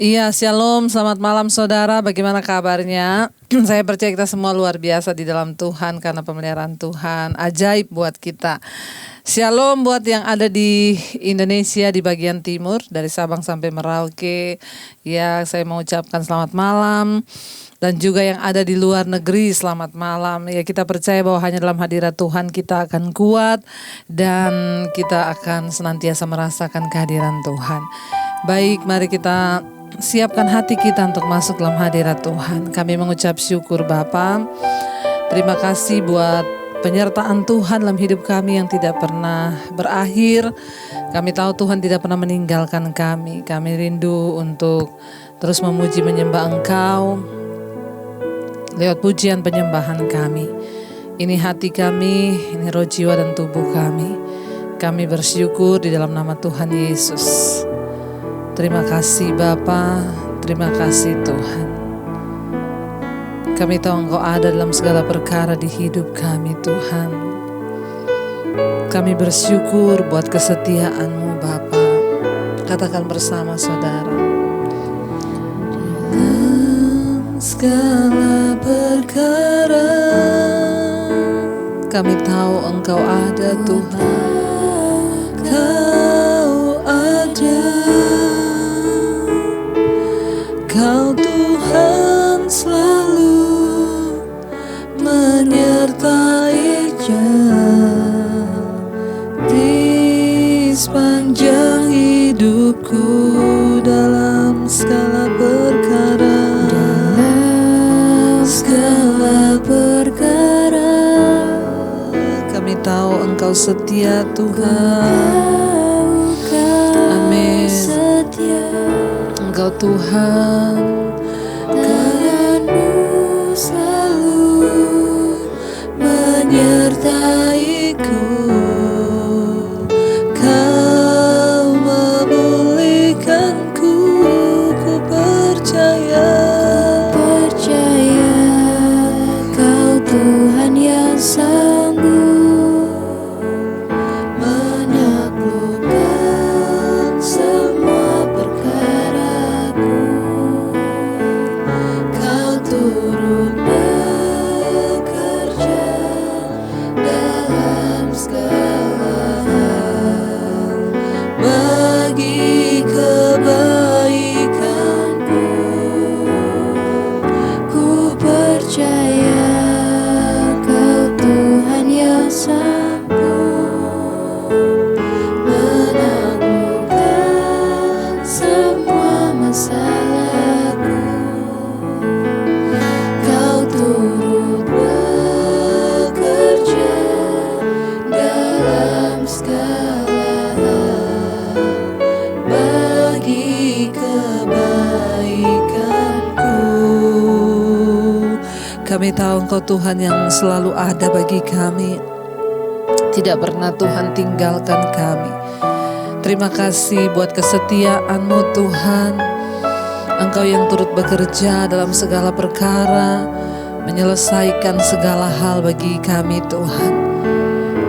Iya, shalom, selamat malam saudara, bagaimana kabarnya? Saya percaya kita semua luar biasa di dalam Tuhan karena pemeliharaan Tuhan ajaib buat kita. Shalom buat yang ada di Indonesia di bagian timur, dari Sabang sampai Merauke. Ya, saya mau ucapkan selamat malam. Dan juga yang ada di luar negeri, selamat malam. Ya, kita percaya bahwa hanya dalam hadirat Tuhan kita akan kuat dan kita akan senantiasa merasakan kehadiran Tuhan. Baik, mari kita siapkan hati kita untuk masuk dalam hadirat Tuhan. Kami mengucap syukur Bapa. Terima kasih buat penyertaan Tuhan dalam hidup kami yang tidak pernah berakhir. Kami tahu Tuhan tidak pernah meninggalkan kami. Kami rindu untuk terus memuji menyembah Engkau lewat pujian penyembahan kami. Ini hati kami, ini roh jiwa dan tubuh kami. Kami bersyukur di dalam nama Tuhan Yesus. Terima kasih Bapa, terima kasih Tuhan. Kami tahu Engkau ada dalam segala perkara di hidup kami Tuhan. Kami bersyukur buat kesetiaan-Mu Bapa. Katakan bersama saudara. Segala perkara kami tahu Engkau ada Tuhan. Kau ada, Kau Tuhan selalu menyertai-Nya di sepanjang hidupku dalam segala perkara. Segala perkara kami tahu Engkau setia Tuhan. Amin. Engkau Tuhan, tangan-Mu selalu menyertai-ku. Kau memulihkan-ku, ku percaya. Tuhan yang sanggup menaklukkan semua perkaraku. Kau turut bekerja dalam segala hal bagi kebaikanku. Ku percaya sanggup menaklukkan semua masalahku. Kau turut bekerja dalam segala hal bagi kebaikanku. Kami tahu Engkau Tuhan yang selalu ada bagi kami. Tidak pernah Tuhan tinggalkan kami. Terima kasih buat kesetiaan-Mu Tuhan. Engkau yang turut bekerja dalam segala perkara, menyelesaikan segala hal bagi kami Tuhan.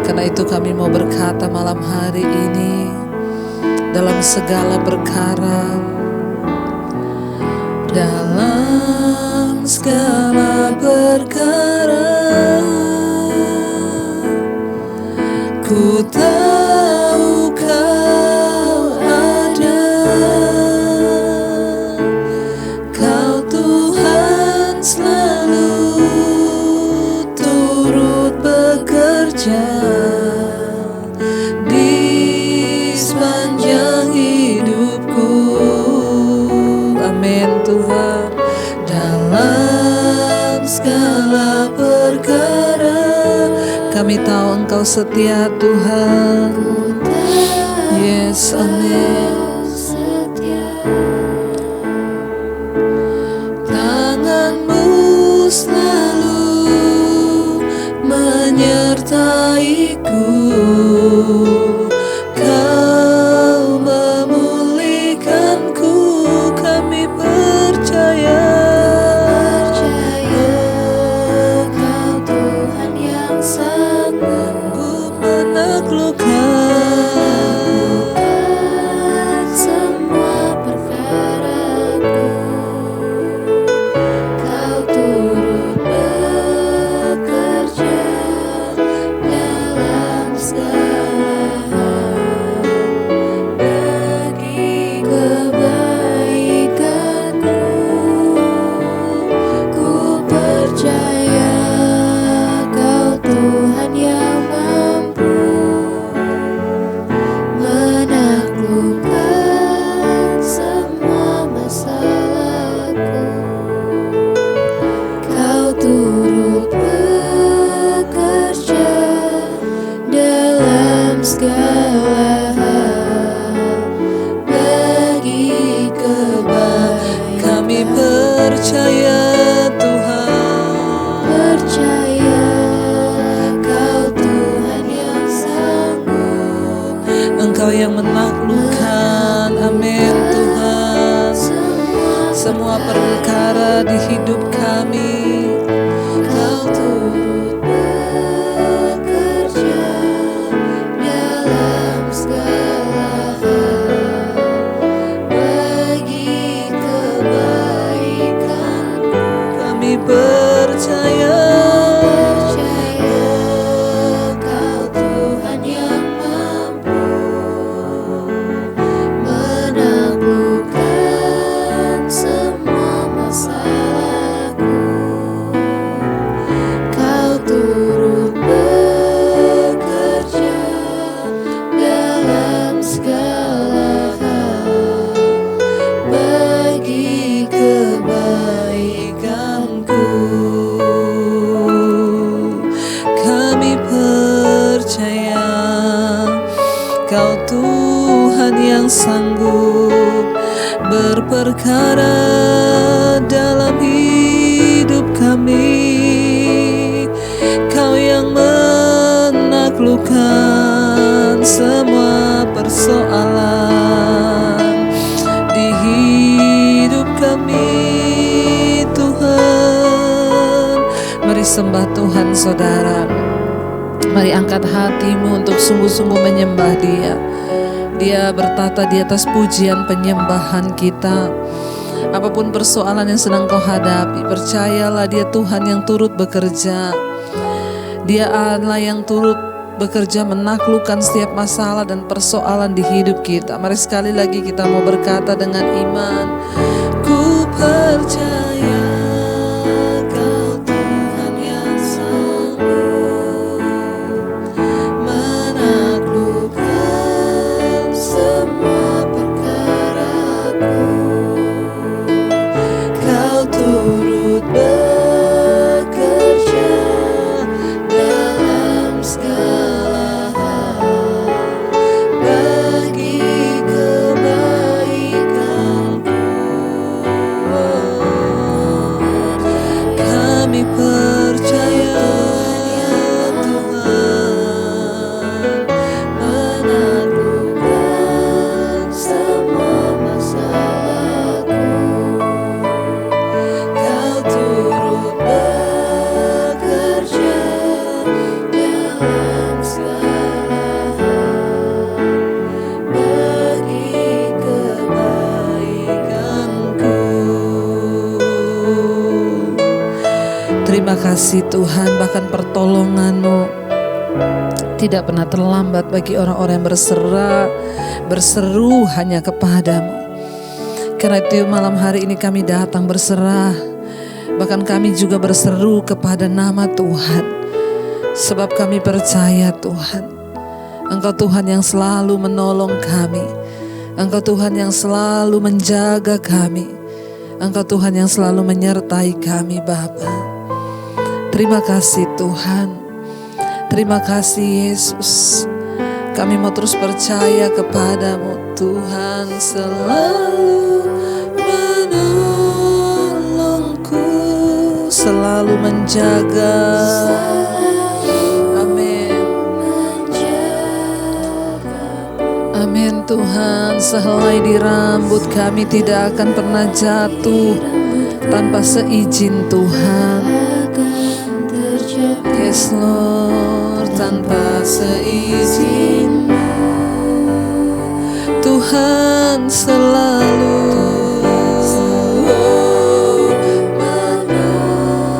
Karena itu kami mau berkata malam hari ini, dalam segala perkara, dalam segala perkara, ku tahu Kau ada. Kau Tuhan selalu turut bekerja di sepanjang hidupku. Amin Tuhan. Dalam segala perkara kami tahu Engkau setia Tuhan. Yes, amin. Tangan-Mu selalu menyertai-ku. Kau memulihkan-ku, kami percaya. Kau Tuhan yang sanggup menaklukkan Engkau yang menaklukkan, amin Tuhan, semua perkara di hidup kami. Kau turut bekerja dalam segala hal bagi kebaikan. Kami percaya Kau Tuhan yang mampu menaklukkan semua masalahku. Kau turut bekerja dalam segala hal bagi kebaikanku. Kami percaya Kau Tuhan yang sanggup berperkara dalam hidup kami. Kau yang menaklukkan semua persoalan di hidup kami, Tuhan. Mari sembah Tuhan saudara. Mari angkat hatimu untuk sungguh-sungguh menyembah Dia. Dia bertata di atas pujian penyembahan kita. Apapun persoalan yang sedang kau hadapi, percayalah Dia Tuhan yang turut bekerja. Dia Allah yang turut bekerja menaklukkan setiap masalah dan persoalan di hidup kita. Mari sekali lagi kita mau berkata dengan iman, ku percaya Kau Tuhan yang sanggup menaklukkan semua perkaraku. Kau turut bekerja dalam segala hal bagi kebaikanku. Kami percaya Tuhan menaklukkan semua masalahku. Kau turut bekerja dalam segala hal bagi kebaikanku. Terima kasih Tuhan, bahkan pertolongan-Mu tidak pernah terlambat bagi orang-orang yang berseru hanya kepadamu. Karena itu malam hari ini kami datang berserah, bahkan kami juga berseru kepada nama Tuhan. Sebab kami percaya Tuhan, Engkau Tuhan yang selalu menolong kami. Engkau Tuhan yang selalu menjaga kami. Engkau Tuhan yang selalu menyertai kami Bapa. Terima kasih Tuhan. Terima kasih Yesus. Kami mau terus percaya kepadamu. Tuhan selalu menolongku, selalu menjaga. Amin. Amin Tuhan. Sehelai di rambut kami tidak akan pernah jatuh tanpa seizin Tuhan. Yes Lord, tanpa seizin-Mu Tuhan selalu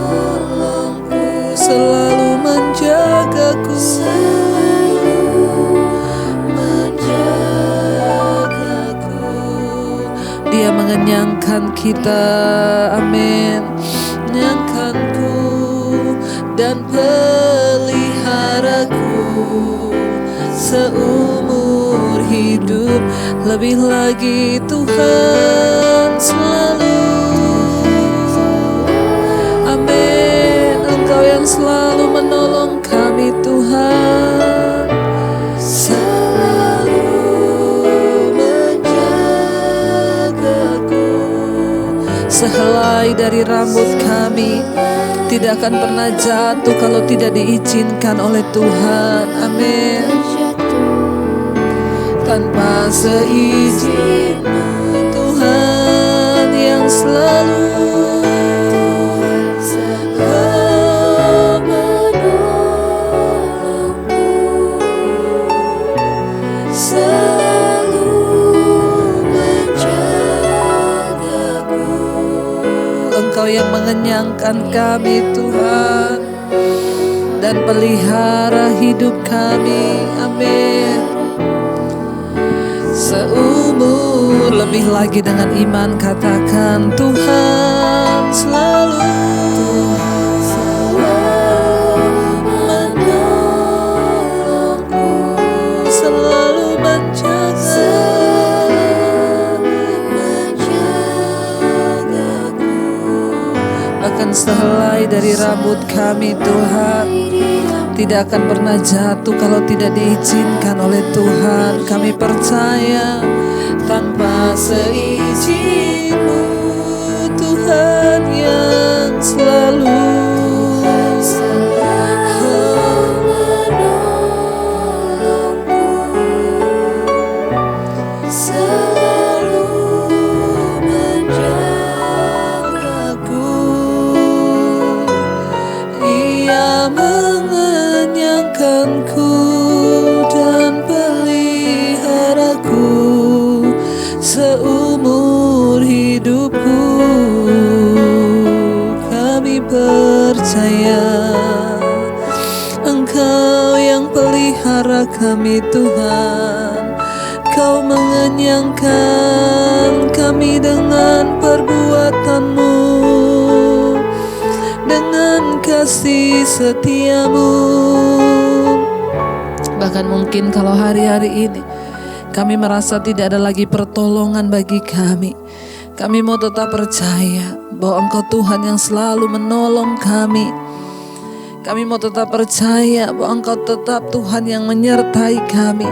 menolongku, selalu menjagaku, Dia mengenyangkan kita, amin, mengenyangkanku dan peliharaku seumur hidup. Lebih lagi Tuhan selalu, amin. Engkau yang selalu menolong kami Tuhan, selalu menjagaku. Sehelai dari rambut kami tidak akan pernah jatuh kalau tidak diizinkan oleh Tuhan. Amin. tanpa seizin-Mu Tuhan yang selalu Engkau yang mengenyangkan kami Tuhan dan pelihara hidup kami. Amin. Seumur lebih lagi dengan iman katakan Tuhan selalu menolongku, selalu menjagaku. Bahkan sehelai dari rambut kami Tuhan tidak akan pernah jatuh kalau tidak diizinkan oleh Tuhan. Kami percaya tanpa seizin-Mu Tuhan yang selalu mengenyangkanku dan peliharaku seumur hidupku. Kami percaya Engkau yang pelihara kami Tuhan. Kau mengenyangkan kami dengan perbuatan-Mu, dengan kasih setia-Mu. Bahkan mungkin kalau hari-hari ini kami merasa tidak ada lagi pertolongan bagi kami, kami mau tetap percaya bahwa Engkau Tuhan yang selalu menolong kami. Kami mau tetap percaya bahwa Engkau tetap Tuhan yang menyertai kami.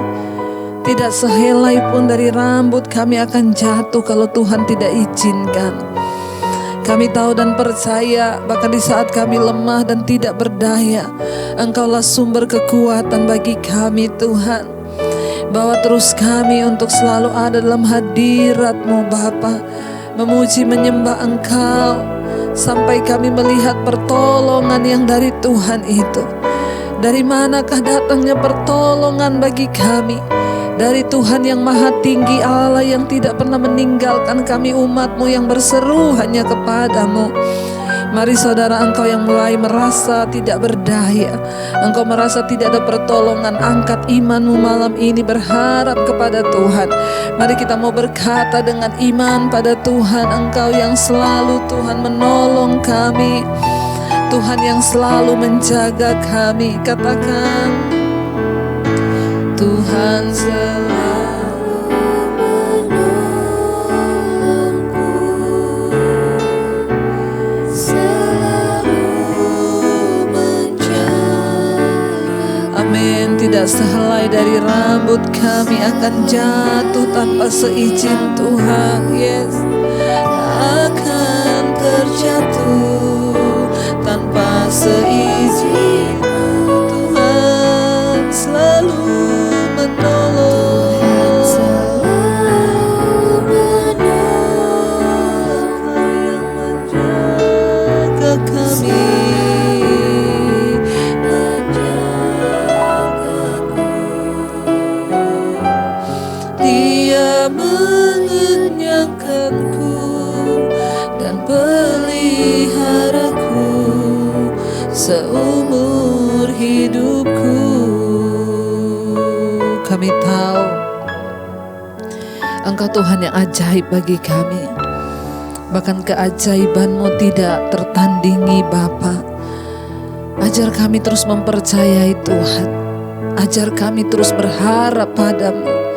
Tidak sehelai pun dari rambut kami akan jatuh kalau Tuhan tidak izinkan. Kami tahu dan percaya bahkan di saat kami lemah dan tidak berdaya, Engkaulah sumber kekuatan bagi kami Tuhan. Bawa terus kami untuk selalu ada dalam hadirat-Mu Bapa, memuji menyembah Engkau sampai kami melihat pertolongan yang dari Tuhan itu. Dari manakah datangnya pertolongan bagi kami? Dari Tuhan yang maha tinggi, Allah yang tidak pernah meninggalkan kami umat-Mu yang berseru hanya kepada-Mu. Mari saudara, engkau yang mulai merasa tidak berdaya, engkau merasa tidak ada pertolongan, angkat iman-Mu malam ini, berharap kepada Tuhan. Mari kita mau berkata dengan iman pada Tuhan, Engkau yang selalu Tuhan menolong kami, Tuhan yang selalu menjaga kami. Katakan, Tuhan selalu menolongku, selalu menjaga. Amin. Tidak sehelai dari rambut kami akan jatuh tanpa seizin Tuhan. Yes, akan terjatuh tanpa seizin Tuhan selalu mengenyangkanku dan peliharaku seumur hidupku. Kami tahu Engkau Tuhan yang ajaib bagi kami. Bahkan keajaiban-Mu tidak tertandingi Bapa. Ajar kami terus mempercayai Tuhan. Ajar kami terus berharap pada-Mu.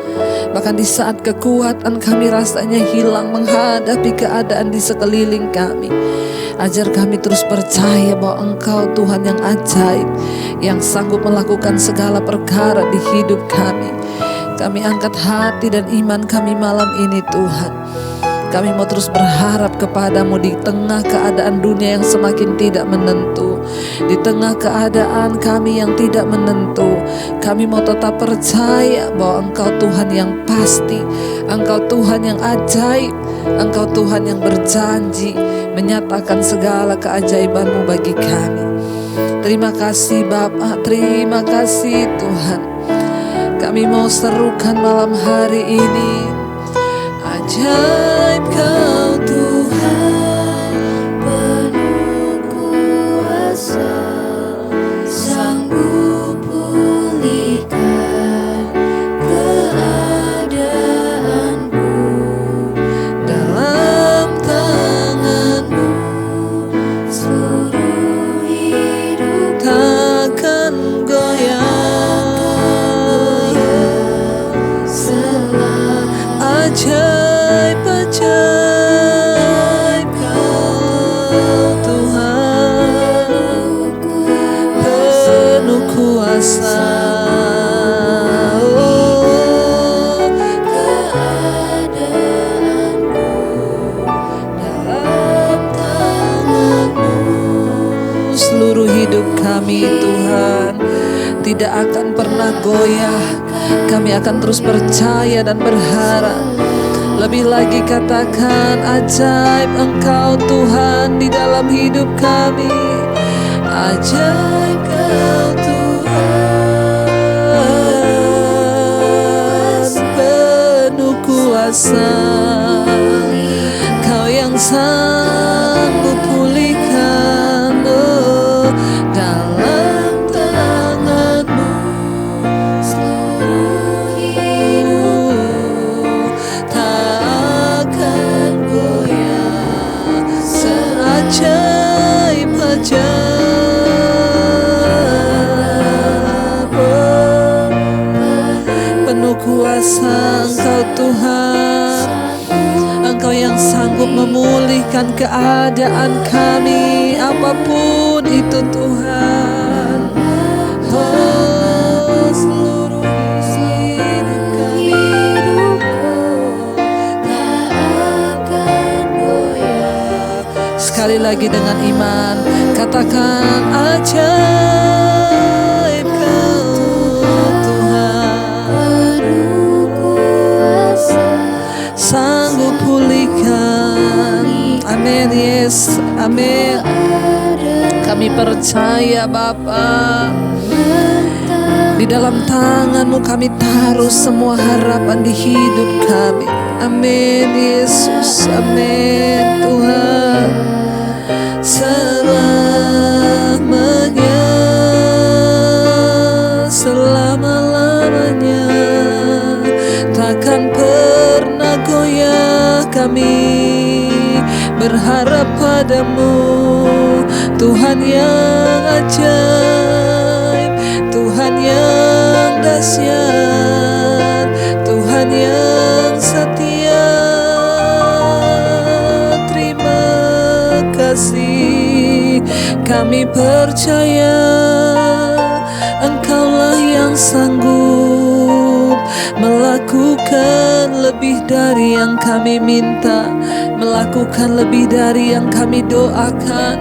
Bahkan di saat kekuatan kami rasanya hilang menghadapi keadaan di sekeliling kami, ajar kami terus percaya bahwa Engkau Tuhan yang ajaib, yang sanggup melakukan segala perkara di hidup kami. Kami angkat hati dan iman kami malam ini Tuhan. Kami mau terus berharap kepadamu di tengah keadaan dunia yang semakin tidak menentu, di tengah keadaan kami yang tidak menentu. Kami mau tetap percaya bahwa Engkau Tuhan yang pasti, Engkau Tuhan yang ajaib, Engkau Tuhan yang berjanji menyatakan segala keajaiban-Mu bagi kami. Terima kasih Bapa, terima kasih Tuhan. Kami mau serukan malam hari ini, ajaib Kau Tuhan, penuh kuasa, sanggup pulihkan keadaanku, dalam tangan-Mu seluruh hidup takkan goyah. Ajaib, ajaib Kau Tuhan, penuh kuasa. keadaanku, dalam tangan-Mu Seluruh hidup kami Tuhan tidak akan pernah goyah. Kami akan terus percaya dan berharap. Lebih lagi katakan, ajaib Engkau Tuhan di dalam hidup kami. Ajaib Kau Tuhan, penuh kuasa. Kau yang sanggup pulihkan, dalam tangan-Mu seluruh hidup takkan goyah. Seajaib ajaib, penuh kuasa Engkau Tuhan. Engkau yang sanggup memulihkan keadaan kami, apapun itu Tuhan. Oh, seluruh hidup kami. tak akan goyah. Sekali lagi dengan iman, katakan ajaib Kau Tuhan, Penuh kuasa, sanggup pulihkan. Amin, yes, amin. Kami percaya Bapa, di dalam tangan-Mu kami taruh semua harapan di hidup kami. Amin Yesus, amin Tuhan. Selamanya, selama-lamanya takkan pernah goyah kami. Berharap padamu Tuhan yang ajaib, Tuhan yang dahsyat, Tuhan yang setia. Terima kasih, kami percaya Engkaulah yang sanggup melakukan lebih dari yang kami minta, melakukan lebih dari yang kami doakan.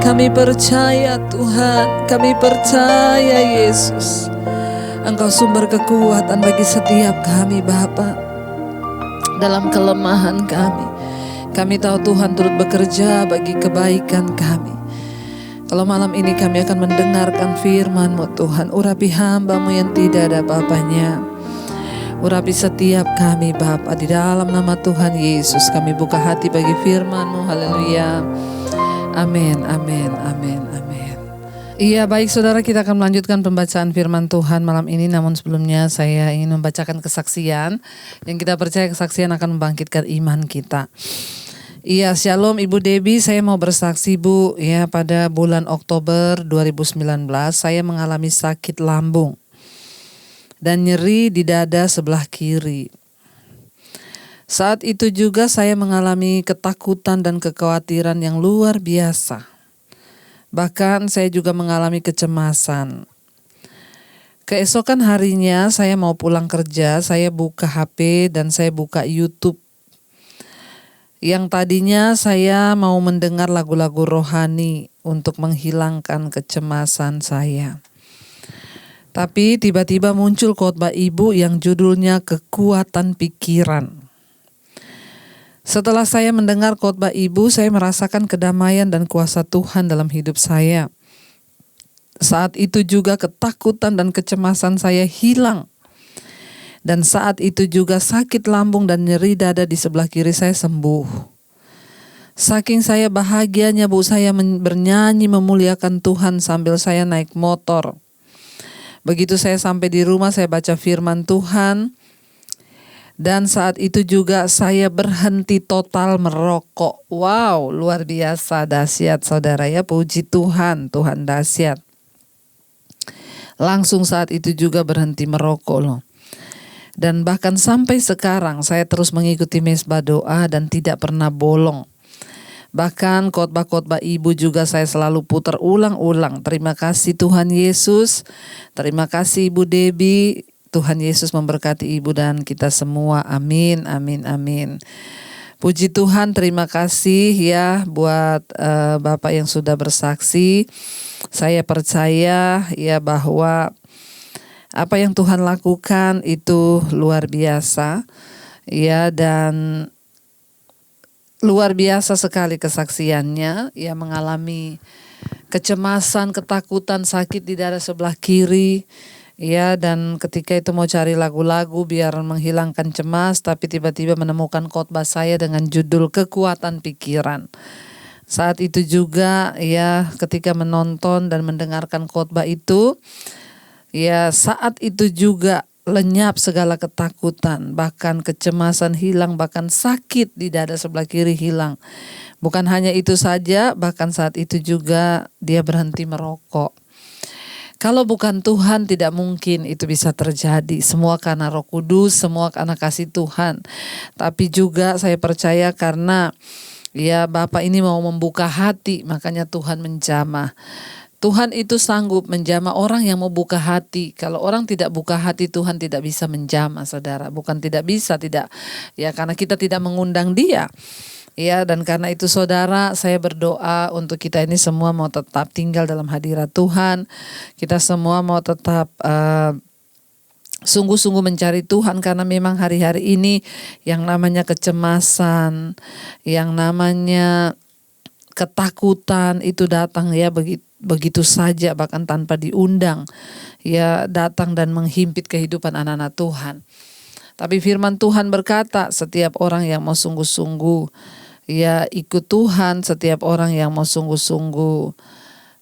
Kami percaya Tuhan, kami percaya Yesus, Engkau sumber kekuatan bagi setiap kami Bapa. Dalam kelemahan kami tahu Tuhan turut bekerja bagi kebaikan kami. Kalau malam ini kami akan mendengarkan firman-Mu Tuhan, urapi hamba-Mu yang tidak ada apa-apanya. Urapi setiap kami Bapa, di dalam nama Tuhan Yesus kami buka hati bagi firman-Mu. Haleluya. Amin, amin, amin, amin. Iya, baik saudara, kita akan melanjutkan pembacaan firman Tuhan malam ini. Namun sebelumnya saya ingin membacakan kesaksian yang kita percaya kesaksian akan membangkitkan iman kita. Iya, shalom Ibu Debbie, saya mau bersaksi Bu. Ya, pada bulan Oktober 2019 saya mengalami sakit lambung dan nyeri di dada sebelah kiri. Saat itu juga saya mengalami ketakutan dan kekhawatiran yang luar biasa. Bahkan saya juga mengalami kecemasan. Keesokan harinya saya mau pulang kerja, saya buka HP dan saya buka YouTube. Yang tadinya saya mau mendengar lagu-lagu rohani untuk menghilangkan kecemasan saya. Tapi tiba-tiba muncul khotbah ibu yang judulnya Kekuatan Pikiran. Setelah saya mendengar khotbah ibu, saya merasakan kedamaian dan kuasa Tuhan dalam hidup saya. Saat itu juga ketakutan dan kecemasan saya hilang. Dan saat itu juga sakit lambung dan nyeri dada di sebelah kiri saya sembuh. Saking saya bahagianya, Bu, saya bernyanyi memuliakan Tuhan sambil saya naik motor. Begitu saya sampai di rumah, saya baca firman Tuhan. Dan saat itu juga saya berhenti total merokok. Wow, luar biasa, dahsyat saudara ya. Puji Tuhan, Tuhan dahsyat. Langsung saat itu juga berhenti merokok loh. Dan bahkan sampai sekarang saya terus mengikuti mesbah doa dan tidak pernah bolong. Bahkan khotbah-khotbah ibu juga saya selalu putar ulang-ulang. Terima kasih Tuhan Yesus. Terima kasih Ibu Debbie. Tuhan Yesus memberkati ibu dan kita semua. Amin, amin, amin. Puji Tuhan, terima kasih ya buat Bapak yang sudah bersaksi. Saya percaya ya bahwa apa yang Tuhan lakukan itu luar biasa ya, dan luar biasa sekali kesaksiannya. Ia mengalami kecemasan, ketakutan, sakit di dada sebelah kiri. Ya, dan ketika itu mau cari lagu-lagu biar menghilangkan cemas, tapi tiba-tiba menemukan khotbah saya dengan judul Kekuatan Pikiran. Saat itu juga ya, ketika menonton dan mendengarkan khotbah itu, ya saat itu juga lenyap segala ketakutan, bahkan kecemasan hilang, bahkan sakit di dada sebelah kiri hilang. Bukan hanya itu saja, bahkan saat itu juga dia berhenti merokok. Kalau bukan Tuhan tidak mungkin itu bisa terjadi. Semua karena Roh Kudus, semua karena kasih Tuhan. Tapi juga saya percaya karena ya Bapak ini mau membuka hati, makanya Tuhan menjamah. Tuhan itu sanggup menjamah orang yang mau buka hati. Kalau orang tidak buka hati, Tuhan tidak bisa menjamah, saudara. Bukan tidak bisa, tidak. Ya karena kita tidak mengundang Dia. Ya, dan karena itu saudara, saya berdoa untuk kita ini semua mau tetap tinggal dalam hadirat Tuhan. Kita semua mau tetap sungguh-sungguh mencari Tuhan, karena memang hari-hari ini yang namanya kecemasan, yang namanya ketakutan itu datang ya begitu saja, bahkan tanpa diundang. Ya, datang dan menghimpit kehidupan anak-anak Tuhan. Tapi firman Tuhan berkata, setiap orang yang mau sungguh-sungguh ya ikut Tuhan, setiap orang yang mau sungguh-sungguh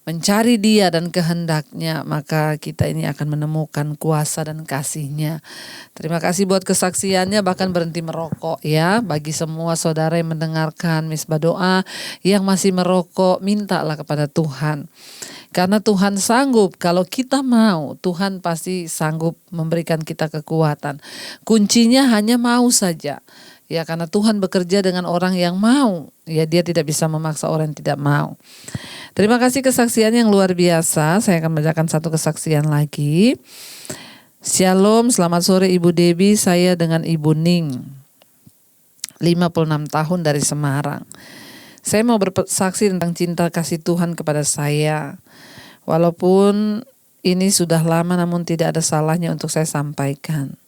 mencari Dia dan kehendaknya, maka kita ini akan menemukan kuasa dan kasih-Nya. Terima kasih buat kesaksiannya, bahkan berhenti merokok ya. Bagi semua saudara yang mendengarkan mesbah doa yang masih merokok, mintalah kepada Tuhan. Karena Tuhan sanggup, kalau kita mau, Tuhan pasti sanggup memberikan kita kekuatan. Kuncinya hanya mau saja. Ya, karena Tuhan bekerja dengan orang yang mau. Ya, Dia tidak bisa memaksa orang yang tidak mau. Terima kasih kesaksian yang luar biasa. Saya akan membacakan satu kesaksian lagi. Shalom, selamat sore Ibu Debbie. Saya dengan Ibu Ning, 56 tahun dari Semarang. Saya mau bersaksi tentang cinta kasih Tuhan kepada saya. Walaupun ini sudah lama, namun tidak ada salahnya untuk saya sampaikan.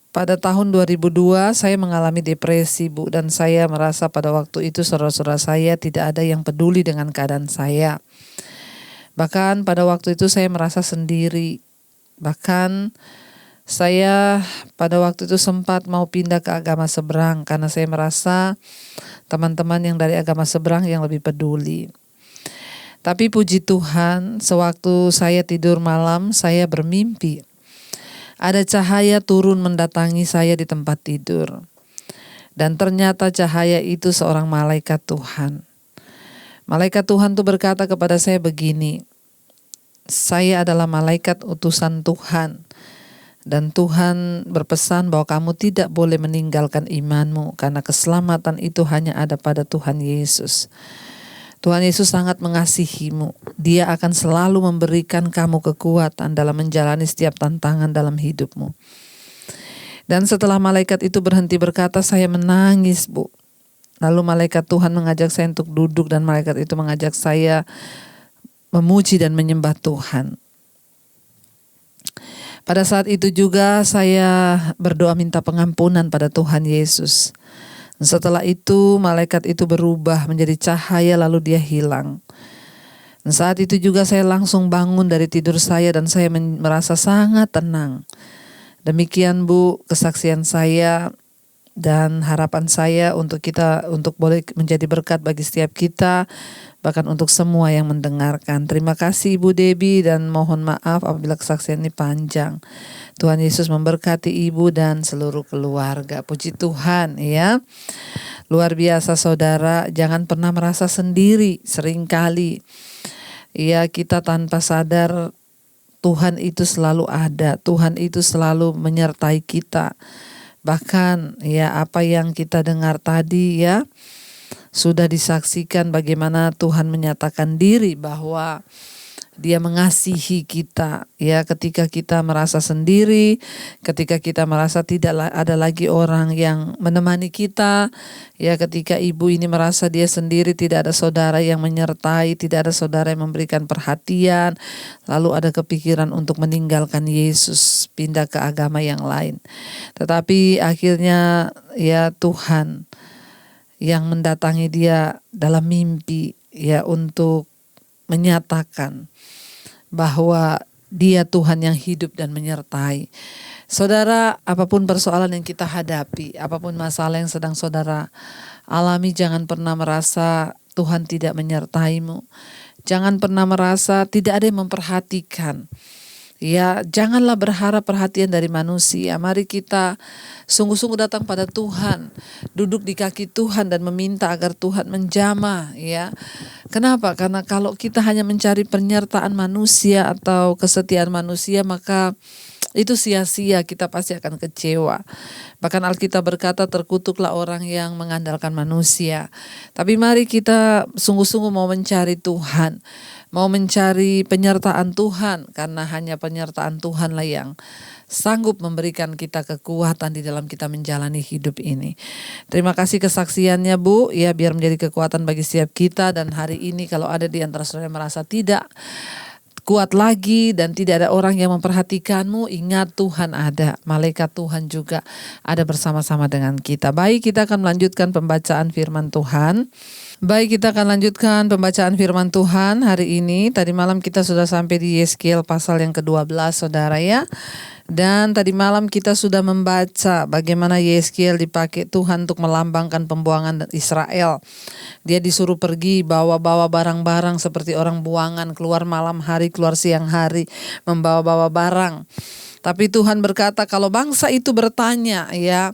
Pada tahun 2002 saya mengalami depresi, Bu, dan saya merasa pada waktu itu saudara-saudara saya tidak ada yang peduli dengan keadaan saya. Bahkan pada waktu itu saya merasa sendiri. Bahkan saya pada waktu itu sempat mau pindah ke agama seberang karena saya merasa teman-teman yang dari agama seberang yang lebih peduli. Tapi puji Tuhan, sewaktu saya tidur malam, saya bermimpi. Ada cahaya turun mendatangi saya di tempat tidur. Dan ternyata cahaya itu seorang malaikat Tuhan. Malaikat Tuhan itu berkata kepada saya begini, saya adalah malaikat utusan Tuhan. Dan Tuhan berpesan bahwa kamu tidak boleh meninggalkan imanmu, karena keselamatan itu hanya ada pada Tuhan Yesus. Tuhan Yesus sangat mengasihimu. Dia akan selalu memberikan kamu kekuatan dalam menjalani setiap tantangan dalam hidupmu. Dan setelah malaikat itu berhenti berkata, saya menangis, Bu. Lalu malaikat Tuhan mengajak saya untuk duduk dan malaikat itu mengajak saya memuji dan menyembah Tuhan. Pada saat itu juga saya berdoa minta pengampunan pada Tuhan Yesus. Setelah itu malaikat itu berubah menjadi cahaya lalu dia hilang. Dan saat itu juga saya langsung bangun dari tidur saya dan saya merasa sangat tenang. Demikian Bu kesaksian saya dan harapan saya untuk boleh menjadi berkat bagi setiap kita, bahkan untuk semua yang mendengarkan. Terima kasih Ibu Debbie dan mohon maaf apabila kesaksian ini panjang. Tuhan Yesus memberkati Ibu dan seluruh keluarga. Puji Tuhan ya. Luar biasa saudara, jangan pernah merasa sendiri. Seringkali ya kita tanpa sadar Tuhan itu selalu ada, Tuhan itu selalu menyertai kita. Bahkan ya apa yang kita dengar tadi ya sudah disaksikan bagaimana Tuhan menyatakan diri bahwa Dia mengasihi kita ya ketika kita merasa sendiri, ketika kita merasa tidak ada lagi orang yang menemani kita, ya ketika ibu ini merasa dia sendiri, tidak ada saudara yang menyertai, tidak ada saudara yang memberikan perhatian, lalu ada kepikiran untuk meninggalkan Yesus, pindah ke agama yang lain. Tetapi akhirnya ya Tuhan yang mendatangi dia dalam mimpi ya untuk menyatakan bahwa Dia Tuhan yang hidup dan menyertai. Saudara, apapun persoalan yang kita hadapi, apapun masalah yang sedang saudara alami, jangan pernah merasa Tuhan tidak menyertaimu. Jangan pernah merasa tidak ada yang memperhatikan. Ya, janganlah berharap perhatian dari manusia. Mari kita sungguh-sungguh datang pada Tuhan, duduk di kaki Tuhan dan meminta agar Tuhan menjamah, ya. Kenapa? Karena kalau kita hanya mencari penyertaan manusia atau kesetiaan manusia, maka itu sia-sia, kita pasti akan kecewa. Bahkan Alkitab berkata terkutuklah orang yang mengandalkan manusia. Tapi mari kita sungguh-sungguh mau mencari Tuhan, mau mencari penyertaan Tuhan, karena hanya penyertaan Tuhanlah yang sanggup memberikan kita kekuatan di dalam kita menjalani hidup ini. Terima kasih kesaksiannya Bu, ya biar menjadi kekuatan bagi setiap kita. Dan hari ini kalau ada di antara saudara yang merasa tidak kuat lagi dan tidak ada orang yang memperhatikanmu, ingat Tuhan ada, malaikat Tuhan juga ada bersama-sama dengan kita. Baik, kita akan melanjutkan pembacaan firman Tuhan. Kita akan lanjutkan pembacaan firman Tuhan hari ini. Tadi malam kita sudah sampai di Yeskiel pasal yang ke-12 saudara ya. Dan tadi malam kita sudah membaca bagaimana Yeskiel dipakai Tuhan untuk melambangkan pembuangan Israel. Dia disuruh pergi bawa-bawa barang-barang seperti orang buangan, keluar malam hari, keluar siang hari, membawa-bawa barang. Tapi Tuhan berkata kalau bangsa itu bertanya ya,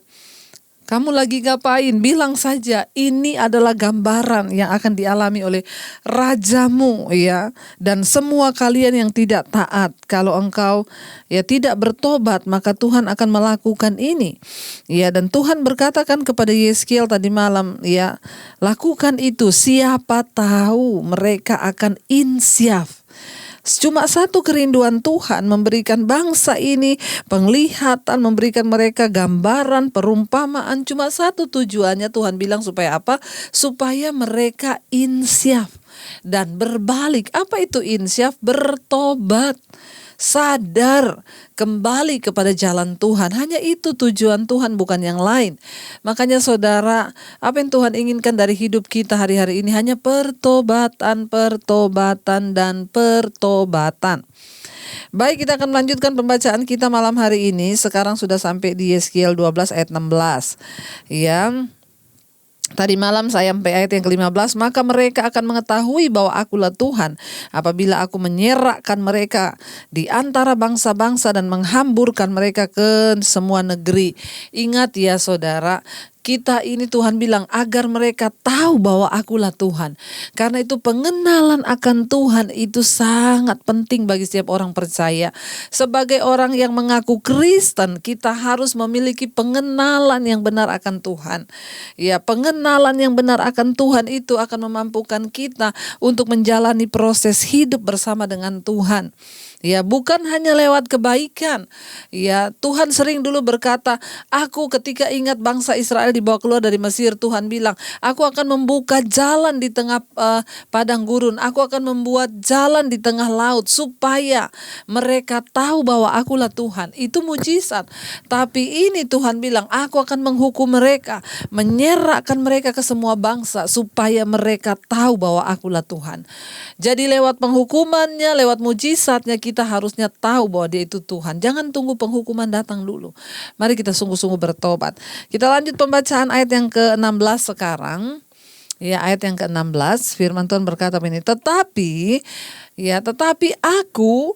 kamu lagi ngapain? Bilang saja ini adalah gambaran yang akan dialami oleh rajamu ya. Dan semua kalian yang tidak taat, kalau engkau ya tidak bertobat, maka Tuhan akan melakukan ini. Ya, dan Tuhan berkatakan kepada Yeskiel tadi malam ya, lakukan itu, siapa tahu mereka akan insyaf. Cuma satu kerinduan Tuhan, memberikan bangsa ini penglihatan, memberikan mereka gambaran, perumpamaan. Cuma satu tujuannya, Tuhan bilang supaya apa? Supaya mereka insyaf dan berbalik. Apa itu insyaf? Bertobat, sadar, kembali kepada jalan Tuhan. Hanya itu tujuan Tuhan, bukan yang lain. Makanya saudara, apa yang Tuhan inginkan dari hidup kita hari-hari ini hanya pertobatan, pertobatan, dan pertobatan. Baik, kita akan melanjutkan pembacaan kita malam hari ini. Sekarang sudah sampai di Yeskiel 12 ayat 16. Ya. Tadi malam saya sampai ayat yang ke-15, maka mereka akan mengetahui bahwa akulah Tuhan apabila aku menyerahkan mereka di antara bangsa-bangsa dan menghamburkan mereka ke semua negeri. Ingat ya saudara, kita ini Tuhan bilang agar mereka tahu bahwa akulah Tuhan. Karena itu pengenalan akan Tuhan itu sangat penting bagi setiap orang percaya. Sebagai orang yang mengaku Kristen, kita harus memiliki pengenalan yang benar akan Tuhan. Ya, pengenalan yang benar akan Tuhan itu akan memampukan kita untuk menjalani proses hidup bersama dengan Tuhan. Ya, bukan hanya lewat kebaikan. Ya, Tuhan sering dulu berkata, aku ketika ingat bangsa Israel dibawa keluar dari Mesir, Tuhan bilang, aku akan membuka jalan di tengah padang gurun. Aku akan membuat jalan di tengah laut supaya mereka tahu bahwa akulah Tuhan. Itu mujizat. Tapi ini Tuhan bilang, aku akan menghukum mereka, menyerahkan mereka ke semua bangsa supaya mereka tahu bahwa akulah Tuhan. Jadi lewat penghukumannya, lewat mujizatnya, kita harusnya tahu bahwa dia itu Tuhan. Jangan tunggu penghukuman datang dulu. Mari kita sungguh-sungguh bertobat. Kita lanjut pembacaan ayat yang ke-16 sekarang. Ya, ayat yang ke-16, firman Tuhan berkata begini, tetapi aku,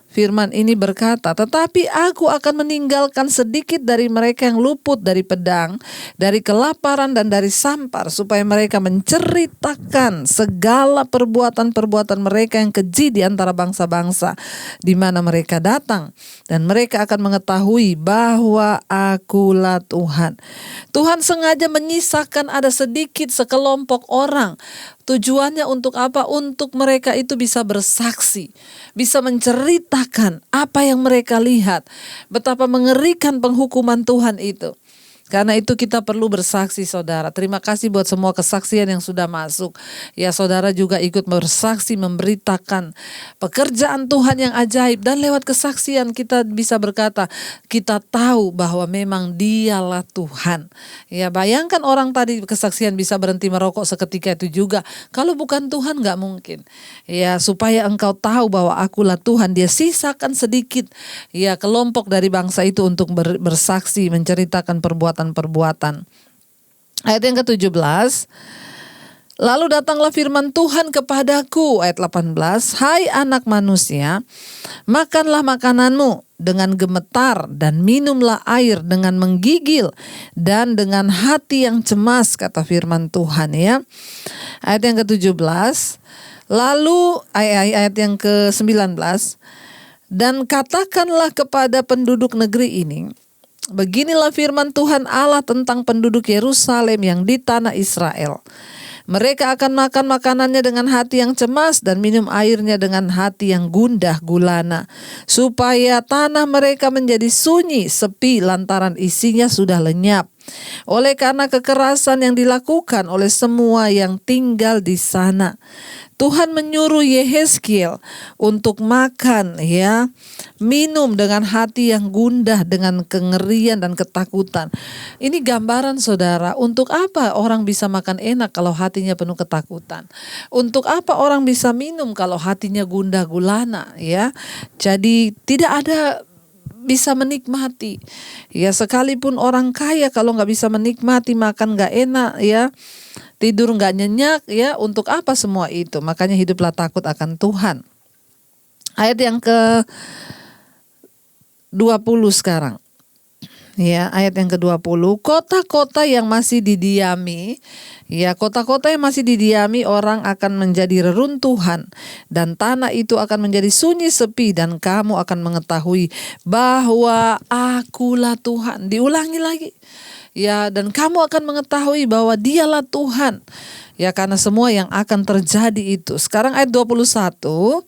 firman ini berkata, tetapi aku akan meninggalkan sedikit dari mereka yang luput dari pedang, dari kelaparan dan dari sampar, supaya mereka menceritakan segala perbuatan-perbuatan mereka yang keji di antara bangsa-bangsa di mana mereka datang, dan mereka akan mengetahui bahwa akulah Tuhan. Tuhan sengaja menyisakan ada sedikit sekelompok orang. Tujuannya untuk apa? Untuk mereka itu bisa bersaksi, bisa menceritakan apa yang mereka lihat, betapa mengerikan penghukuman Tuhan itu. Karena itu kita perlu bersaksi, saudara. Terima kasih buat semua kesaksian yang sudah masuk. Ya, saudara juga ikut bersaksi, memberitakan pekerjaan Tuhan yang ajaib. Dan lewat kesaksian kita bisa berkata, kita tahu bahwa memang Dialah Tuhan. Ya, bayangkan orang tadi kesaksian bisa berhenti merokok seketika itu juga. Kalau bukan Tuhan gak mungkin. Ya, supaya engkau tahu bahwa akulah Tuhan. Dia sisakan sedikit, ya, kelompok dari bangsa itu untuk bersaksi, menceritakan perbuatan. Ayat yang ke-17, lalu datanglah firman Tuhan kepadaku, ayat 18, hai anak manusia, makanlah makananmu dengan gemetar dan minumlah air dengan menggigil dan dengan hati yang cemas, kata firman Tuhan, ya. Ayat yang ke-17, lalu ayat yang ke-19, dan katakanlah kepada penduduk negeri ini, beginilah firman Tuhan Allah tentang penduduk Yerusalem yang di tanah Israel. Mereka akan makan makanannya dengan hati yang cemas dan minum airnya dengan hati yang gundah gulana, supaya tanah mereka menjadi sunyi, sepi lantaran isinya sudah lenyap, oleh karena kekerasan yang dilakukan oleh semua yang tinggal di sana. Tuhan menyuruh Yehezkiel untuk makan, ya, minum dengan hati yang gundah, dengan kengerian dan ketakutan. Ini gambaran, saudara, untuk apa orang bisa makan enak kalau hatinya penuh ketakutan? Untuk apa orang bisa minum kalau hatinya gundah gulana, ya? Jadi tidak ada bisa menikmati. Ya, sekalipun orang kaya kalau nggak bisa menikmati, makan nggak enak, ya, tidur nggak nyenyak, ya, untuk apa semua itu? Makanya hiduplah takut akan Tuhan. Ayat yang ke-20 sekarang. Ya, ayat yang ke-20, kota-kota yang masih didiami, ya, kota-kota yang masih didiami orang akan menjadi reruntuhan, dan tanah itu akan menjadi sunyi sepi, dan kamu akan mengetahui bahwa akulah Tuhan. Diulangi lagi. Ya, dan kamu akan mengetahui bahwa Dialah Tuhan. Ya, karena semua yang akan terjadi itu. Sekarang ayat 21.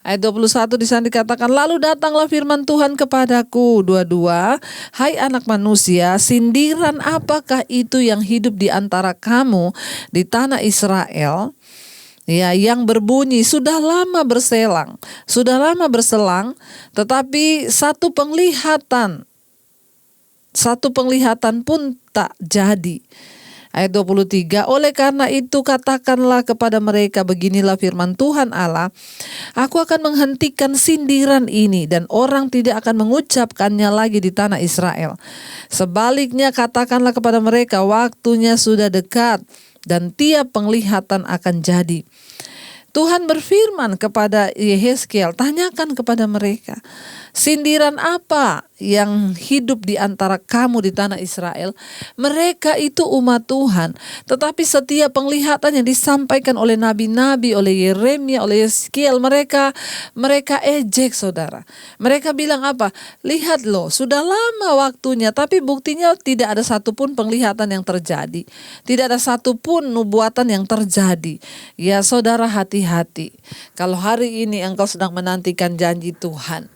Ayat 21 di sana dikatakan, lalu datanglah firman Tuhan kepadaku, 22, hai anak manusia, sindiran apakah itu yang hidup di antara kamu di tanah Israel? Ya, yang berbunyi sudah lama berselang, tetapi satu penglihatan pun tak jadi. Ayat 23, oleh karena itu katakanlah kepada mereka, beginilah firman Tuhan Allah, aku akan menghentikan sindiran ini dan orang tidak akan mengucapkannya lagi di tanah Israel. Sebaliknya katakanlah kepada mereka, waktunya sudah dekat dan tiap penglihatan akan jadi. Tuhan berfirman kepada Yehezkiel, tanyakan kepada mereka, sindiran apa yang hidup di antara kamu di tanah Israel, mereka itu umat Tuhan. Tetapi setiap penglihatan yang disampaikan oleh nabi-nabi, oleh Yeremia, oleh Yeskiel, mereka ejek, saudara. Mereka bilang apa? Lihat loh, sudah lama waktunya, tapi buktinya tidak ada satupun penglihatan yang terjadi. Tidak ada satupun nubuatan yang terjadi. Ya saudara, hati-hati. Kalau hari ini engkau sedang menantikan janji Tuhan,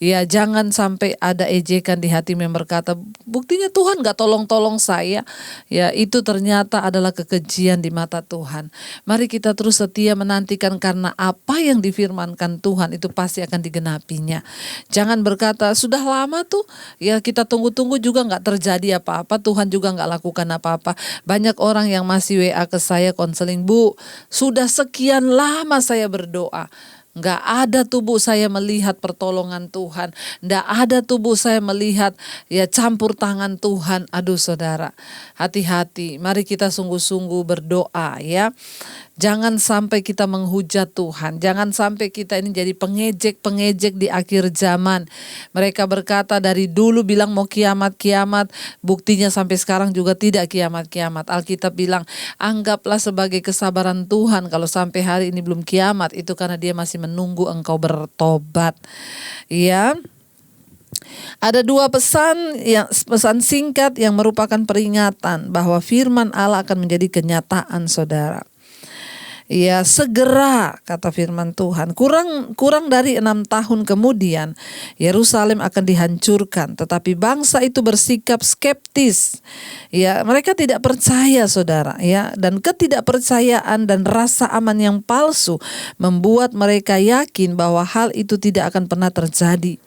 ya jangan sampai ada ejekan di hatimu yang berkata, buktinya Tuhan gak tolong-tolong saya. Ya itu ternyata adalah kekejian di mata Tuhan. Mari kita terus setia menantikan, karena apa yang difirmankan Tuhan itu pasti akan digenapinya. Jangan berkata, sudah lama tuh, ya kita tunggu-tunggu juga gak terjadi apa-apa, Tuhan juga gak lakukan apa-apa. Banyak orang yang masih WA ke saya konseling, Bu, sudah sekian lama saya berdoa, nggak ada tubuh saya melihat pertolongan Tuhan. Nggak ada tubuh saya melihat ya campur tangan Tuhan. Aduh saudara, hati-hati. Mari kita sungguh-sungguh berdoa ya. Jangan sampai kita menghujat Tuhan. Jangan sampai kita ini jadi pengejek-pengejek di akhir zaman. Mereka berkata dari dulu bilang mau kiamat-kiamat. Buktinya sampai sekarang juga tidak kiamat-kiamat. Alkitab bilang anggaplah sebagai kesabaran Tuhan. Kalau sampai hari ini belum kiamat, itu karena dia masih menunggu engkau bertobat. Ya. Ada dua pesan singkat yang merupakan peringatan bahwa firman Allah akan menjadi kenyataan, saudara. Ya segera, kata firman Tuhan. Kurang dari 6 tahun kemudian Yerusalem akan dihancurkan. Tetapi bangsa itu bersikap skeptis. Ya mereka tidak percaya, saudara. Ya, dan ketidakpercayaan dan rasa aman yang palsu membuat mereka yakin bahwa hal itu tidak akan pernah terjadi.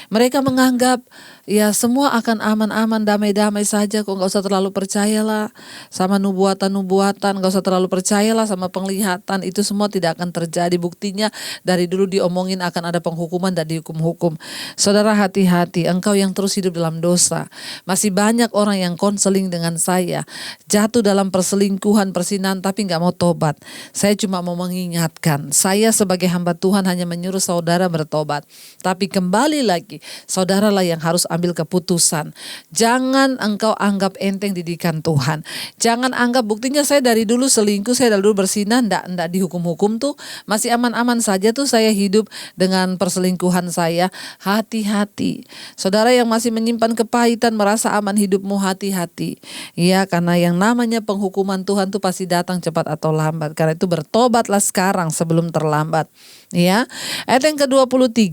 Mereka menganggap ya semua akan aman-aman, damai-damai saja, kok gak usah terlalu percayalah sama nubuatan-nubuatan, gak usah terlalu percayalah sama penglihatan, itu semua tidak akan terjadi. Buktinya dari dulu diomongin akan ada penghukuman dan dihukum-hukum. Saudara hati-hati, engkau yang terus hidup dalam dosa. Masih banyak orang yang konseling dengan saya, jatuh dalam perselingkuhan, persinahan tapi gak mau tobat. Saya cuma mau mengingatkan, saya sebagai hamba Tuhan hanya menyuruh saudara bertobat. Tapi kembali lagi, saudaralah yang harus ambil keputusan. Jangan engkau anggap enteng didikan Tuhan. Jangan anggap buktinya saya dari dulu selingkuh, saya dari dulu bersinah, ndak dihukum-hukum tuh, masih aman-aman saja tuh saya hidup dengan perselingkuhan saya. Hati-hati. Saudara yang masih menyimpan kepahitan, merasa aman hidupmu, hati-hati. Ya, karena yang namanya penghukuman Tuhan tuh pasti datang cepat atau lambat. Karena itu bertobatlah sekarang sebelum terlambat. Ya. Ayat yang ke-23.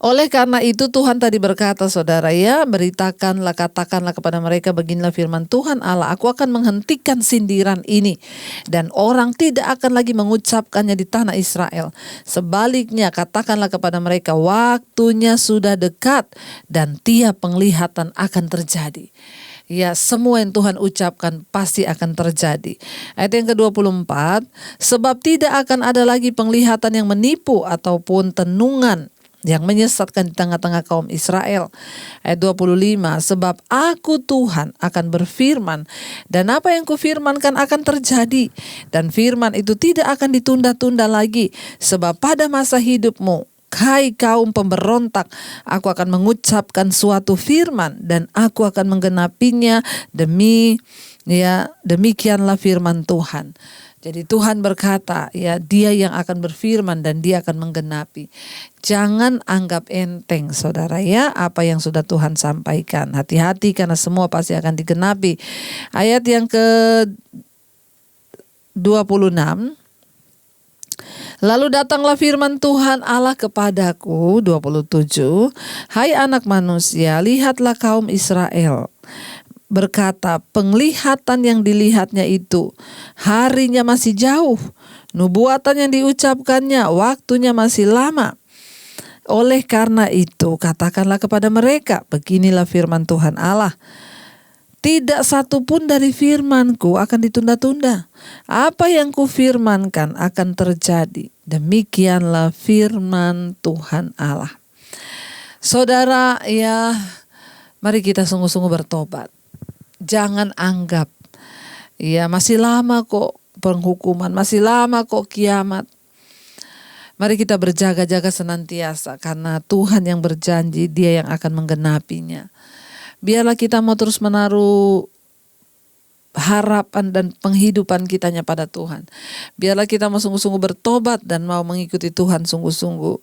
Oleh karena itu Tuhan tadi berkata, saudara ya, beritakanlah, katakanlah kepada mereka, beginilah firman Tuhan Allah, aku akan menghentikan sindiran ini dan orang tidak akan lagi mengucapkannya di tanah Israel. Sebaliknya katakanlah kepada mereka, waktunya sudah dekat dan tiap penglihatan akan terjadi. Ya, semua yang Tuhan ucapkan pasti akan terjadi. Ayat yang ke-24, sebab tidak akan ada lagi penglihatan yang menipu ataupun tenungan yang menyesatkan di tengah-tengah kaum Israel. Ayat 25, sebab aku Tuhan akan berfirman dan apa yang kufirmankan akan terjadi. Dan firman itu tidak akan ditunda-tunda lagi. Sebab pada masa hidupmu, hai kaum pemberontak, aku akan mengucapkan suatu firman dan aku akan menggenapinya, demikianlah firman Tuhan. Jadi Tuhan berkata, ya dia yang akan berfirman dan dia akan menggenapi. Jangan anggap enteng, saudara ya, apa yang sudah Tuhan sampaikan. Hati-hati karena semua pasti akan digenapi. Ayat yang ke-26. Lalu datanglah firman Tuhan Allah kepadaku, 27. Hai anak manusia, lihatlah kaum Israel. Berkata, penglihatan yang dilihatnya itu harinya masih jauh, nubuatan yang diucapkannya waktunya masih lama. Oleh karena itu katakanlah kepada mereka, beginilah firman Tuhan Allah, tidak satu pun dari firmanku akan ditunda-tunda. Apa yang kufirmankan akan terjadi. Demikianlah firman Tuhan Allah. Saudara ya, mari kita sungguh-sungguh bertobat. Jangan anggap ya masih lama kok penghukuman, masih lama kok kiamat. Mari kita berjaga-jaga senantiasa karena Tuhan yang berjanji, Dia yang akan menggenapinya. Biarlah kita mau terus menaruh harapan dan penghidupan kitanya pada Tuhan. Biarlah kita mau sungguh-sungguh bertobat dan mau mengikuti Tuhan sungguh-sungguh.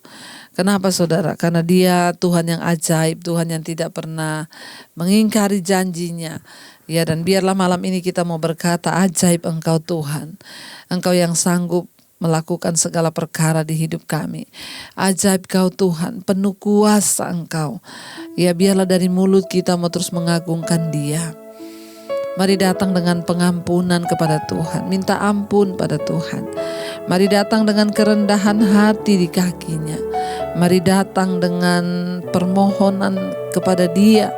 Kenapa saudara? Karena Dia Tuhan yang ajaib, Tuhan yang tidak pernah mengingkari janjinya. Ya, dan biarlah malam ini kita mau berkata, ajaib Engkau Tuhan. Engkau yang sanggup melakukan segala perkara di hidup kami. Ajaib Kau Tuhan, penuh kuasa Engkau. Ya, biarlah dari mulut kita mau terus mengagungkan Dia. Mari datang dengan pengampunan kepada Tuhan, minta ampun pada Tuhan. Mari datang dengan kerendahan hati di kakinya. Mari datang dengan permohonan kepada Dia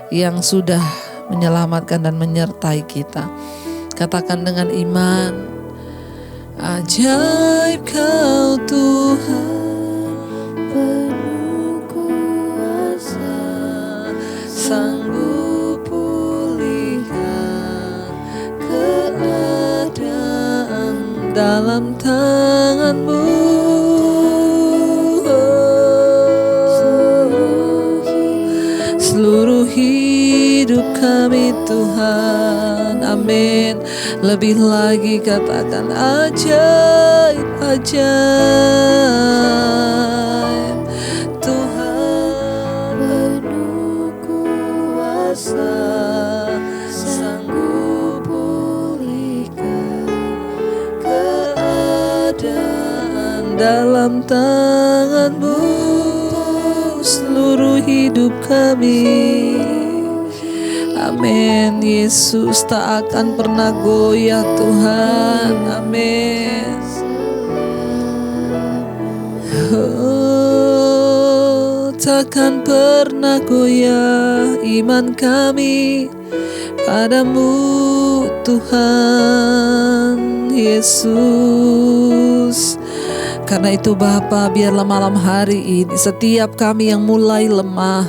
yang sudah menyelamatkan dan menyertai kita. Katakan dengan iman, ajaib Kau Tuhan, penuh kuasa, sanggup pulihkan keadaan dalam tangan-Mu. Seluruh hidup kami Tuhan, amin. Lebih lagi katakan ajaib, ajaib Tuhan, penuh kuasa, sanggup pulihkan keadaan dalam tangan-Mu. Seluruh hidup kami, amin. Yesus tak akan pernah goyah Tuhan, amin. Oh, takkan pernah goyah iman kami padamu Tuhan Yesus. Karena itu Bapa, biarlah malam hari ini setiap kami yang mulai lemah,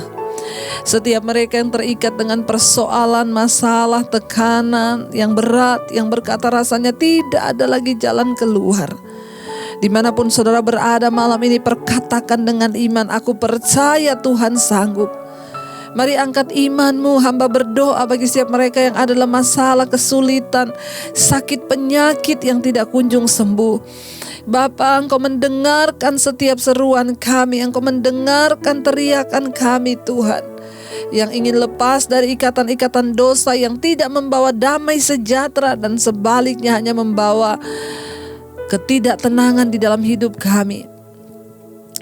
setiap mereka yang terikat dengan persoalan, masalah, tekanan yang berat, yang berkata rasanya tidak ada lagi jalan keluar. Dimanapun saudara berada malam ini, perkatakan dengan iman, aku percaya Tuhan sanggup. Mari angkat imanmu, hamba berdoa bagi setiap mereka yang ada dalam masalah, kesulitan, sakit, penyakit yang tidak kunjung sembuh. Bapa, Engkau mendengarkan setiap seruan kami, Engkau mendengarkan teriakan kami Tuhan. Yang ingin lepas dari ikatan-ikatan dosa yang tidak membawa damai sejahtera dan sebaliknya hanya membawa ketidaktenangan di dalam hidup kami.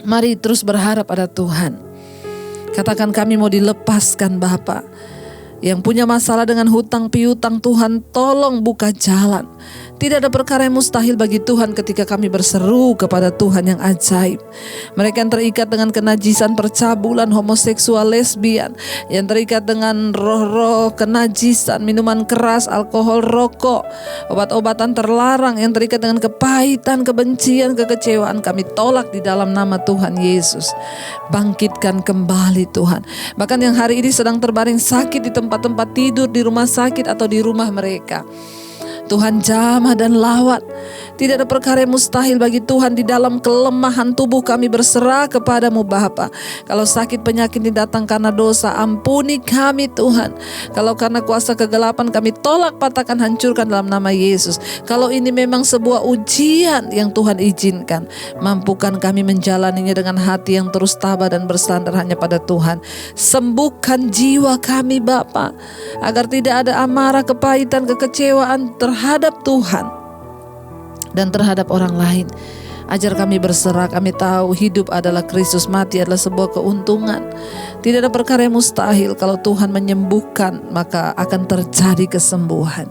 Mari terus berharap pada Tuhan. Katakan kami mau dilepaskan Bapa. Yang punya masalah dengan hutang piutang, Tuhan tolong buka jalan. Tidak ada perkara yang mustahil bagi Tuhan ketika kami berseru kepada Tuhan yang ajaib. Mereka yang terikat dengan kenajisan percabulan, homoseksual, lesbian, yang terikat dengan roh-roh kenajisan, minuman keras, alkohol, rokok, obat-obatan terlarang, yang terikat dengan kepahitan, kebencian, kekecewaan, kami tolak di dalam nama Tuhan Yesus. Bangkitkan kembali Tuhan. Bahkan yang hari ini sedang terbaring sakit di tempat-tempat tidur, di rumah sakit atau di rumah mereka, Tuhan jamah dan lawat. Tidak ada perkara yang mustahil bagi Tuhan. Di dalam kelemahan tubuh kami berserah kepadamu Bapa. Kalau sakit penyakit datang karena dosa, ampuni kami Tuhan. Kalau karena kuasa kegelapan, kami tolak, patahkan, hancurkan dalam nama Yesus. Kalau ini memang sebuah ujian yang Tuhan izinkan, mampukan kami menjalaninya dengan hati yang terus tabah dan bersandar hanya pada Tuhan. Sembuhkan jiwa kami Bapa, agar tidak ada amarah, kepahitan, kekecewaan terhadap Tuhan dan terhadap orang lain. Ajar kami berserah. Kami tahu hidup adalah Kristus, mati adalah sebuah keuntungan. Tidak ada perkara yang mustahil. Kalau Tuhan menyembuhkan, maka akan terjadi kesembuhan.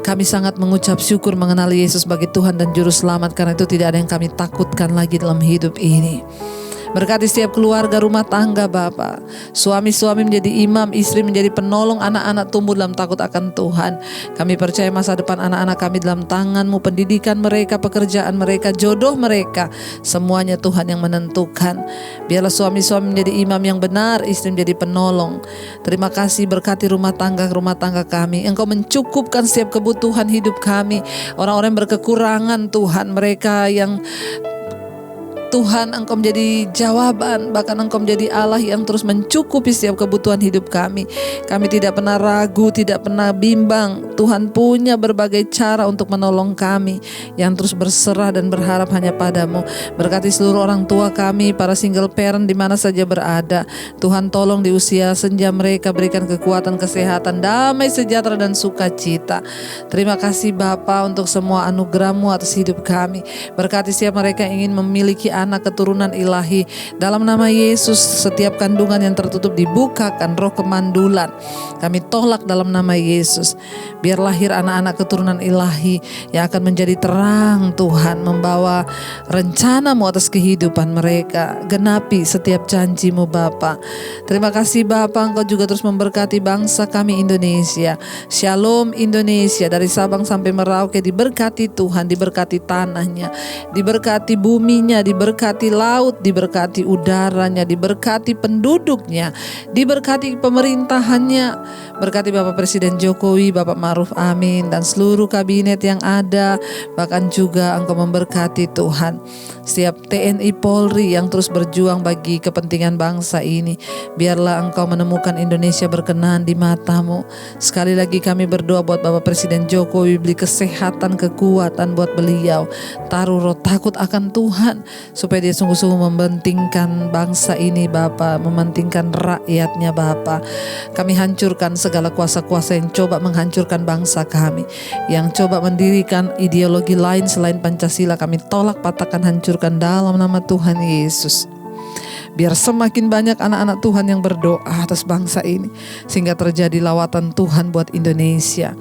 Kami sangat mengucap syukur mengenal Yesus sebagai Tuhan dan Juru Selamat. Karena itu tidak ada yang kami takutkan lagi dalam hidup ini. Berkati setiap keluarga rumah tangga Bapa. Suami-suami menjadi imam, istri menjadi penolong, anak-anak tumbuh dalam takut akan Tuhan. Kami percaya masa depan anak-anak kami dalam tangan-Mu, pendidikan mereka, pekerjaan mereka, jodoh mereka, semuanya Tuhan yang menentukan. Biarlah suami-suami menjadi imam yang benar, istri menjadi penolong. Terima kasih, berkati rumah tangga kami. Engkau mencukupkan setiap kebutuhan hidup kami. Orang-orang yang berkekurangan Tuhan, mereka yang Tuhan, Engkau menjadi jawaban, bahkan Engkau menjadi Allah yang terus mencukupi setiap kebutuhan hidup kami. Kami tidak pernah ragu, tidak pernah bimbang. Tuhan punya berbagai cara untuk menolong kami, yang terus berserah dan berharap hanya padamu. Berkati seluruh orang tua kami, para single parent di mana saja berada. Tuhan, tolong di usia senja mereka, berikan kekuatan, kesehatan, damai sejahtera dan sukacita. Terima kasih Bapa untuk semua anugerah-Mu atas hidup kami. Berkati setiap mereka yang ingin memiliki anak keturunan ilahi. Dalam nama Yesus, setiap kandungan yang tertutup dibukakan, roh kemandulan kami tolak dalam nama Yesus. Biar lahir anak-anak keturunan ilahi yang akan menjadi terang Tuhan, membawa rencana-Mu atas kehidupan mereka. Genapi setiap janji-Mu Bapa. Terima kasih Bapa, Engkau juga terus memberkati bangsa kami Indonesia. Shalom Indonesia, dari Sabang sampai Merauke diberkati Tuhan, diberkati tanahnya, diberkati buminya, diberkati laut, diberkati udaranya, diberkati penduduknya, diberkati pemerintahannya. Berkati Bapak Presiden Jokowi, Bapak Ma'ruf Amin, dan seluruh kabinet yang ada. Bahkan juga Engkau memberkati Tuhan setiap TNI Polri yang terus berjuang bagi kepentingan bangsa ini. Biarlah Engkau menemukan Indonesia berkenan di mata-Mu. Sekali lagi kami berdoa buat Bapak Presiden Jokowi, beri kesehatan, kekuatan buat beliau. Taruh roh takut akan Tuhan, supaya dia sungguh-sungguh mementingkan bangsa ini Bapa, mementingkan rakyatnya Bapa. Kami hancurkan segala kuasa-kuasa yang coba menghancurkan bangsa kami, yang coba mendirikan ideologi lain selain Pancasila. Kami tolak, patahkan, hancurkan dalam nama Tuhan Yesus. Biar semakin banyak anak-anak Tuhan yang berdoa atas bangsa ini, sehingga terjadi lawatan Tuhan buat Indonesia.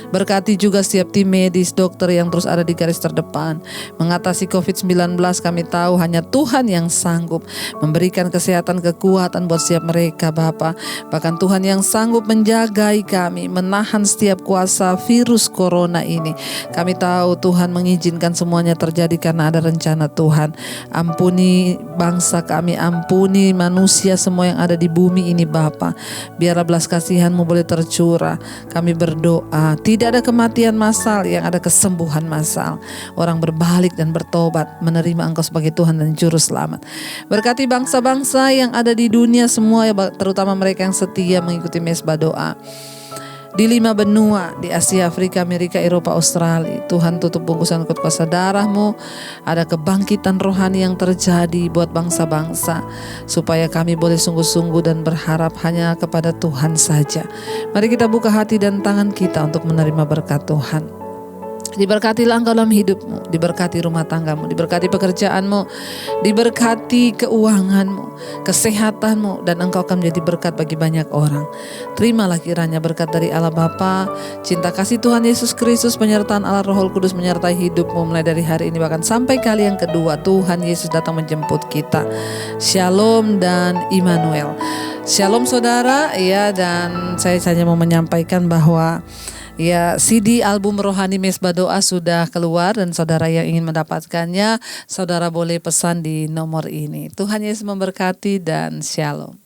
Berkati juga setiap tim medis, dokter yang terus ada di garis terdepan mengatasi COVID-19. Kami tahu hanya Tuhan yang sanggup memberikan kesehatan, kekuatan buat setiap mereka Bapa. Bahkan Tuhan yang sanggup menjagai kami, menahan setiap kuasa virus corona ini. Kami tahu Tuhan mengizinkan semuanya terjadi karena ada rencana Tuhan. Ampuni bangsa kami, ampuni manusia semua yang ada di bumi ini Bapa. Biarlah belas kasihan-Mu boleh tercurah. Kami berdoa, tidak ada kematian massal, yang ada kesembuhan massal. Orang berbalik dan bertobat, menerima Engkau sebagai Tuhan dan Juru Selamat. Berkati bangsa-bangsa yang ada di dunia semua, terutama mereka yang setia mengikuti mesbah doa. Di 5 benua, di Asia, Afrika, Amerika, Eropa, Australia. Tuhan tutup bungkusan kuasa darah-Mu. Ada kebangkitan rohani yang terjadi buat bangsa-bangsa, supaya kami boleh sungguh-sungguh dan berharap hanya kepada Tuhan saja. Mari kita buka hati dan tangan kita untuk menerima berkat Tuhan. Diberkatilah Engkau dalam hidupmu, diberkati rumah tanggamu, diberkati pekerjaanmu, diberkati keuanganmu, kesehatanmu, dan Engkau akan menjadi berkat bagi banyak orang. Terimalah kiranya berkat dari Allah Bapa, cinta kasih Tuhan Yesus Kristus, penyertaan Allah Roh Kudus menyertai hidupmu mulai dari hari ini bahkan sampai kali yang kedua Tuhan Yesus datang menjemput kita. Shalom dan Immanuel. Shalom saudara, ya, dan saya hanya mau menyampaikan bahwa ya, CD album Rohani Mesbah Doa sudah keluar, dan saudara yang ingin mendapatkannya, saudara boleh pesan di nomor ini. Tuhan Yesus memberkati dan shalom.